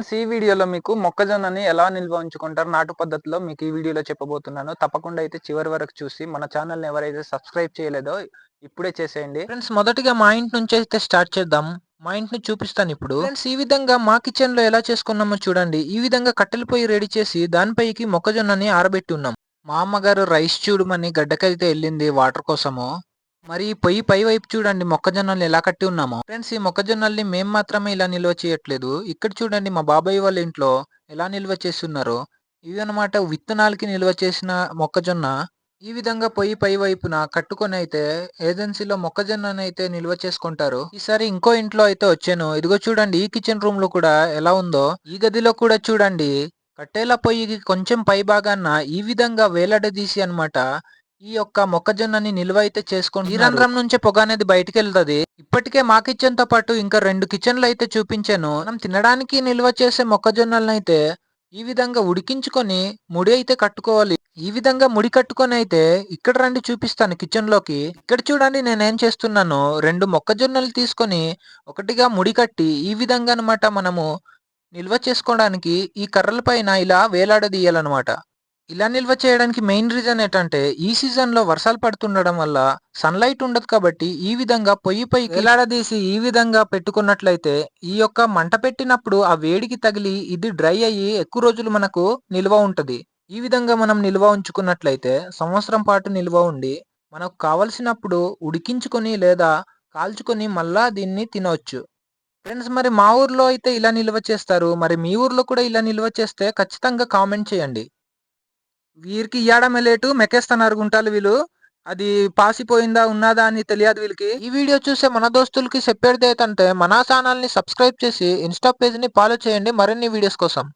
Friends, ఈ వీడియోలో మీకు మొక్కజొన్నని ఎలా నిల్వ ఉంచుకుంటారు నాటు పద్ధతిలో మీకు ఈ వీడియోలో చెప్పబోతున్నాను. తప్పకుండా అయితే చివరి వరకు చూసి మన ఛానల్‌ని ఎవరైతే సబ్స్క్రైబ్ చేయలేదో ఇప్పుడే చేసేయండి. ఫ్రెండ్స్, మొదటిగా మా ఇంటి నుంచి అయితే స్టార్ట్ చేద్దాం. మా ఇంటిని చూపిస్తాను ఇప్పుడు. ఫ్రెండ్స్, ఈ విధంగా మా కిచెన్‌లో ఎలా చేసుకున్నామో చూడండి. ఈ విధంగా కట్టెల పొయ్యి రెడీ చేసి దానిపైకి మొక్కజొన్నని ఆరబెట్టి ఉన్నాం. మా అమ్మగారు రైస్ చూడమని గడ్డకైతే వెళ్ళింది వాటర్ కోసము. మరి ఈ పొయ్యి పై వైపు చూడండి మొక్కజొన్నలు ఎలా కట్టి ఉన్నామో. ఫ్రెండ్స్, ఈ మొక్కజొన్నల్ని మేము మాత్రమే ఇలా నిల్వ చేయట్లేదు. ఇక్కడ చూడండి మా బాబాయ్ వాళ్ళ ఇంట్లో ఎలా నిల్వ చేస్తున్నారో. ఇవి అన్నమాట విత్తనాలకి నిల్వ చేసిన మొక్కజొన్న. ఈ విధంగా పొయ్యి పై వైపున కట్టుకొని అయితే ఏజెన్సీలో మొక్కజొన్నని అయితే నిల్వ చేసుకుంటారు. ఈసారి ఇంకో ఇంట్లో అయితే వచ్చాను. ఇదిగో చూడండి ఈ కిచెన్ రూమ్ లో కూడా ఎలా ఉందో. ఈ గదిలో కూడా చూడండి కట్టెల పొయ్యికి కొంచెం పై భాగాన ఈ విధంగా వేలాడదీసి అన్నమాట ఈ యొక్క మొక్కజొన్నని నిల్వ అయితే చేసుకుంటున్నారు. ఈ రంధ్రం నుంచే పొగ అనేది బయటికి వెళ్తది. ఇప్పటికే మా కిచెన్ తో పాటు ఇంకా 2 కిచెన్లు అయితే చూపించాను. మనం తినడానికి నిల్వ చేసే మొక్కజొన్నలను అయితే ఈ విధంగా ఉడికించుకొని ముడి అయితే కట్టుకోవాలి. ఈ విధంగా ముడి కట్టుకొని అయితే ఇక్కడ రండి చూపిస్తాను కిచెన్ లోకి. ఇక్కడ చూడండి నేనేం చేస్తున్నాను. 2 మొక్కజొన్నలు తీసుకొని ఒకటిగా ముడి కట్టి ఈ విధంగా అనమాట మనము నిల్వ చేసుకోవడానికి ఈ కర్రల పైన ఇలా వేలాడదీయాలన్నమాట. ఇలా నిల్వ చేయడానికి మెయిన్ రీజన్ ఏంటంటే ఈ సీజన్ లో వర్షాలు పడుతుండడం వల్ల సన్లైట్ ఉండదు కాబట్టి ఈ విధంగా పొయ్యి పైకి వేలాడదీసి ఈ విధంగా పెట్టుకున్నట్లయితే ఈ యొక్క మంట పెట్టినప్పుడు ఆ వేడికి తగిలి ఇది డ్రై అయ్యి ఎక్కువ రోజులు మనకు నిల్వ ఉంటది. ఈ విధంగా మనం నిల్వ ఉంచుకున్నట్లయితే సంవత్సరం పాటు నిల్వ ఉండి మనకు కావలసినప్పుడు ఉడికించుకొని లేదా కాల్చుకొని మళ్ళా దీన్ని తినవచ్చు. ఫ్రెండ్స్, మరి మా ఊర్లో అయితే ఇలా నిల్వ చేస్తారు. మరి మీ ఊర్లో కూడా ఇలా నిల్వ చేస్తే ఖచ్చితంగా కామెంట్ చేయండి. వీరికి ఇయ్యడమే లేటు మెక్కేస్తున్నారు గుంటాలు వీళ్ళు. అది పాసిపోయిందా ఉన్నదా అని తెలియదు వీళ్ళకి. ఈ వీడియో చూసే మన దోస్తులకి చెప్పేది ఏంటంటే మన ఛానల్ ని సబ్స్క్రైబ్ చేసి ఇన్స్టా పేజ్ ని ఫాలో చేయండి మరిన్ని వీడియోస్ కోసం.